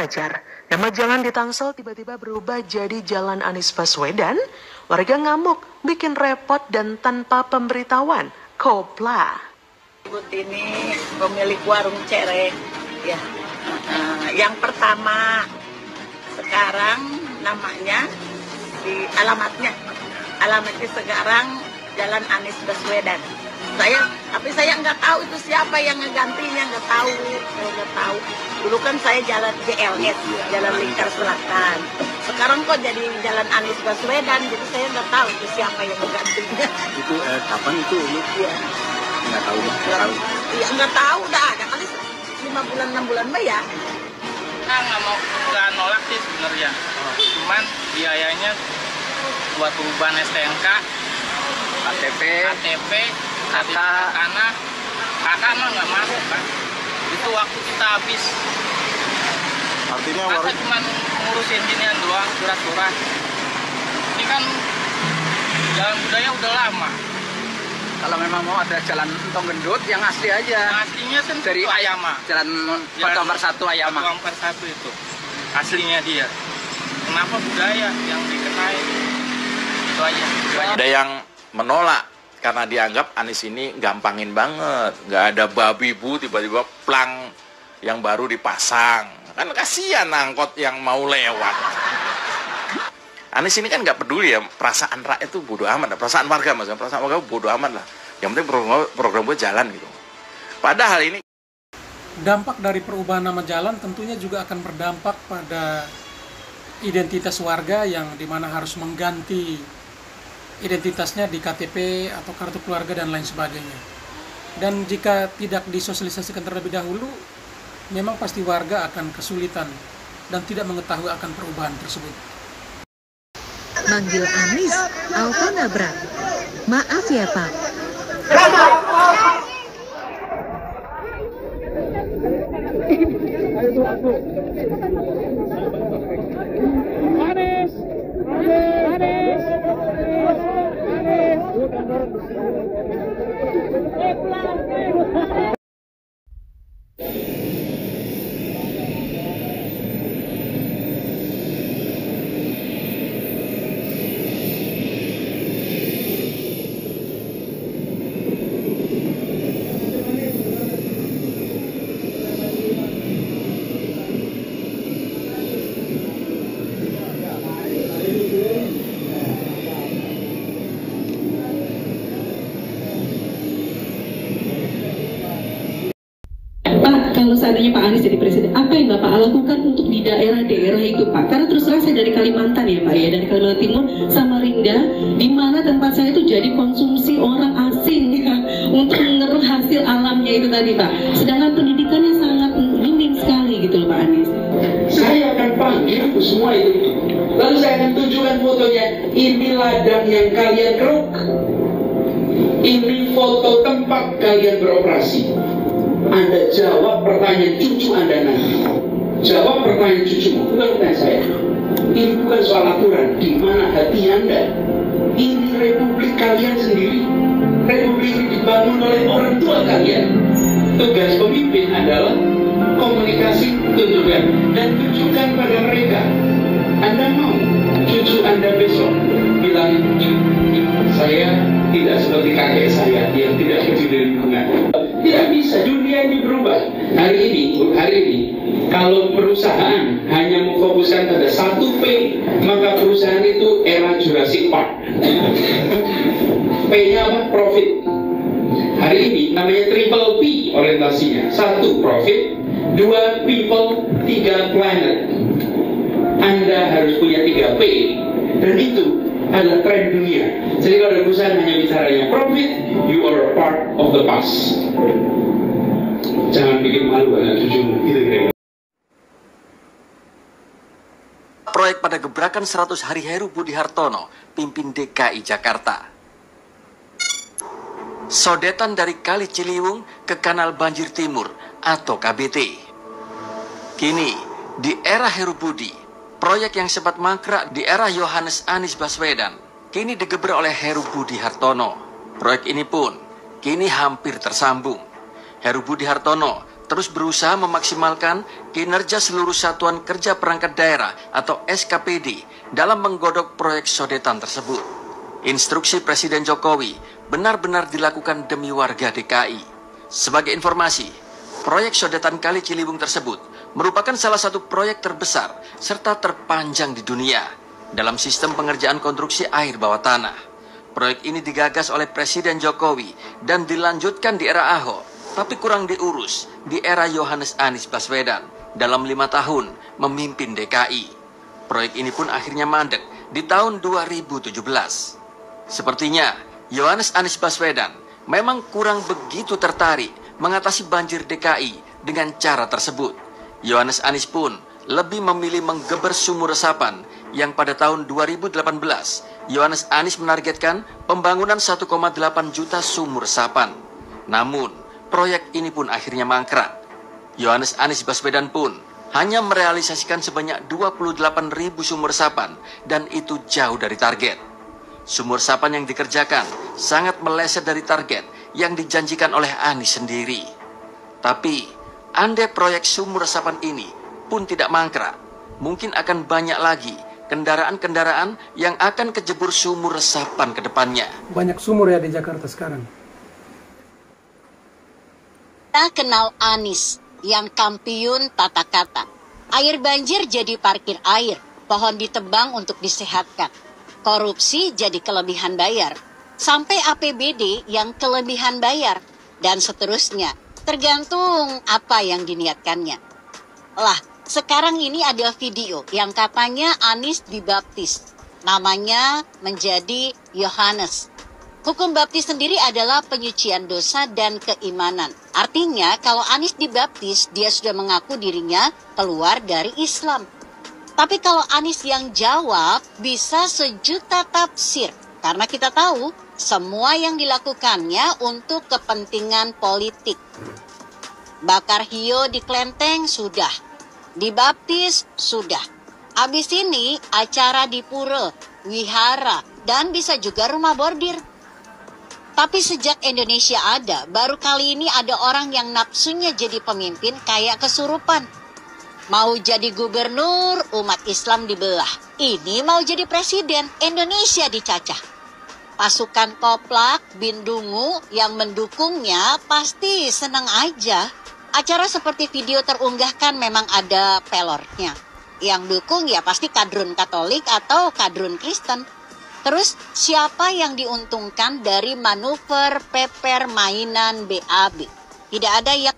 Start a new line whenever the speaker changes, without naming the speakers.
wajar. Nama jalan di Tangsel tiba-tiba berubah jadi Jalan Anies Baswedan. Warga ngamuk, bikin repot dan tanpa pemberitahuan. Kopla.
Ini pemilik warung cerek, ya. Yang pertama sekarang namanya di alamatnya sekarang Jalan Anies Baswedan. Tapi saya nggak tahu itu siapa yang ngegantinya, nggak tahu. Dulu kan saya jalan JLS, Jalan Lingkar Selatan. Sekarang kok jadi Jalan Anies Baswedan, jadi saya nggak tahu itu siapa yang ngegantinya.
Itu kapan itu?
Iya.
Nggak tahu.
Iya nggak tahu, udah ada kali 5 bulan 6 bulan mbak ya.
Nggak nolak sih sebenarnya. Cuman biayanya buat perubahan STNK, KTP, kakak mah nggak masuk kan. Itu waktu kita habis.
Artinya
masa cuma ngurusin ginian doang, surat-surat. Ini kan jalan budaya udah lama.
Kalau memang mau ada jalan Entong Gendut yang asli aja.
Aslinya kan
dari
Ayama.
Jalan nomor 1 Ayama.
Nomor 1 itu. Aslinya dia. Kenapa budaya yang dikenain? Itu aja.
Ada yang menolak karena dianggap Anies ini gampangin banget. Nggak ada babi bu, tiba-tiba plang yang baru dipasang. Kan kasihan angkot yang mau lewat. Anies ini kan nggak peduli ya, perasaan rakyat itu bodo amat, perasaan warga maksudnya, perasaan warga bodo amat lah. Yang penting program gue jalan gitu. Padahal ini
dampak dari perubahan nama jalan tentunya juga akan berdampak pada identitas warga yang dimana harus mengganti identitasnya di KTP atau kartu keluarga dan lain sebagainya. Dan jika tidak disosialisasikan terlebih dahulu, memang pasti warga akan kesulitan dan tidak mengetahui akan perubahan tersebut.
Manggil Anies, Alfa nabrak. Maaf ya Pak.
Anies.
Kalau seandainya Pak Anies jadi presiden, apa yang Bapak lakukan untuk di daerah-daerah itu Pak? Karena terus terang saya dari Kalimantan ya Pak ya, dari Kalimantan Timur, Samarinda, di mana tempat saya itu jadi konsumsi orang asing ya, untuk mengeruh hasil alamnya itu tadi Pak. Sedangkan pendidikannya sangat minim sekali gitu loh Pak Anies.
Saya akan panggil semua itu. Lalu saya akan tunjukkan fotonya. Ini ladang yang kalian keruk. Ini foto tempat kalian beroperasi. Anda jawab pertanyaan cucu Anda nanti. Jawab pertanyaan cucumu, bukan pertanyaan saya. Ini bukan soal aturan, di mana hati Anda. Ini republik kalian sendiri. Republik ini dibangun oleh orang tua kalian. Tugas pemimpin adalah komunikasi, tunjukkan dan tunjukkan pada mereka. Anda mau cucu Anda besok bilang, saya tidak seperti kakek saya yang tidak peduli lingkungan. Tidak bisa, dunia ini berubah. Hari ini, kalau perusahaan hanya memfokuskan pada 1 P, maka perusahaan itu era Jurassic Park. P-nya apa? Profit. Hari ini namanya triple P orientasinya. 1 profit, 2 people, 3 planet. Anda harus punya 3 P. Dan itu adalah tren dunia. Jadi kalau ada perusahaan hanya bicaranya profit, you are a part of the past. Jangan bikin malu anak cucumu, gitu kira-kira.
Proyek pada gebrakan 100 hari Heru Budi Hartono, pimpin DKI Jakarta. Sodetan dari Kali Ciliwung ke Kanal Banjir Timur atau KBT. Kini, di era Heru Budi, proyek yang sempat mangkrak di era Yohanes Anies Baswedan, kini digebrak oleh Heru Budi Hartono. Proyek ini pun kini hampir tersambung. Heru Budi Hartono terus berusaha memaksimalkan kinerja seluruh satuan kerja perangkat daerah atau SKPD dalam menggodok proyek sodetan tersebut. Instruksi Presiden Jokowi benar-benar dilakukan demi warga DKI. Sebagai informasi, proyek sodetan Kali Ciliwung tersebut merupakan salah satu proyek terbesar serta terpanjang di dunia dalam sistem pengerjaan konstruksi air bawah tanah. Proyek ini digagas oleh Presiden Jokowi dan dilanjutkan di era Ahok, tapi kurang diurus di era Yohanes Anies Baswedan dalam 5 tahun memimpin DKI. Proyek ini pun akhirnya mandek di tahun 2017. Sepertinya Yohanes Anies Baswedan memang kurang begitu tertarik mengatasi banjir DKI dengan cara tersebut. Yohanes Anies pun lebih memilih menggeber sumur resapan yang pada tahun 2018 Yohanes Anies menargetkan pembangunan 1,8 juta sumur resapan. Namun, proyek ini pun akhirnya mangkrak. Yohanes Anies Baswedan pun hanya merealisasikan sebanyak 28.000 sumur resapan dan itu jauh dari target. Sumur resapan yang dikerjakan sangat meleset dari target yang dijanjikan oleh Anies sendiri. Tapi, andai proyek sumur resapan ini pun tidak mangkrak, mungkin akan banyak lagi kendaraan-kendaraan yang akan kejebur sumur resapan ke depannya.
Banyak sumur ya di Jakarta sekarang.
Kita kenal Anies yang kampiun tata kata. Air banjir jadi parkir air, pohon ditebang untuk disehatkan. Korupsi jadi kelebihan bayar, sampai APBD yang kelebihan bayar, dan seterusnya. Tergantung apa yang diniatkannya. Lah, sekarang ini ada video yang katanya Anies dibaptis. Namanya menjadi Yohanes. Hukum baptis sendiri adalah penyucian dosa dan keimanan. Artinya kalau Anies dibaptis, dia sudah mengaku dirinya keluar dari Islam. Tapi kalau Anies yang jawab, bisa sejuta tafsir. Karena kita tahu, semua yang dilakukannya untuk kepentingan politik. Bakar hiyo di kelenteng, sudah. Dibaptis, sudah. Habis ini, acara di pura, wihara, dan bisa juga rumah bordir. Tapi sejak Indonesia ada, baru kali ini ada orang yang nafsunya jadi pemimpin kayak kesurupan. Mau jadi gubernur, umat Islam dibelah. Ini mau jadi presiden, Indonesia dicacah. Pasukan Koplak, Bindungu yang mendukungnya pasti senang aja. Acara seperti video terunggahkan memang ada pelornya. Yang dukung ya pasti kadrun Katolik atau kadrun Kristen. Terus siapa yang diuntungkan dari manuver peper mainan BAB? Tidak ada yang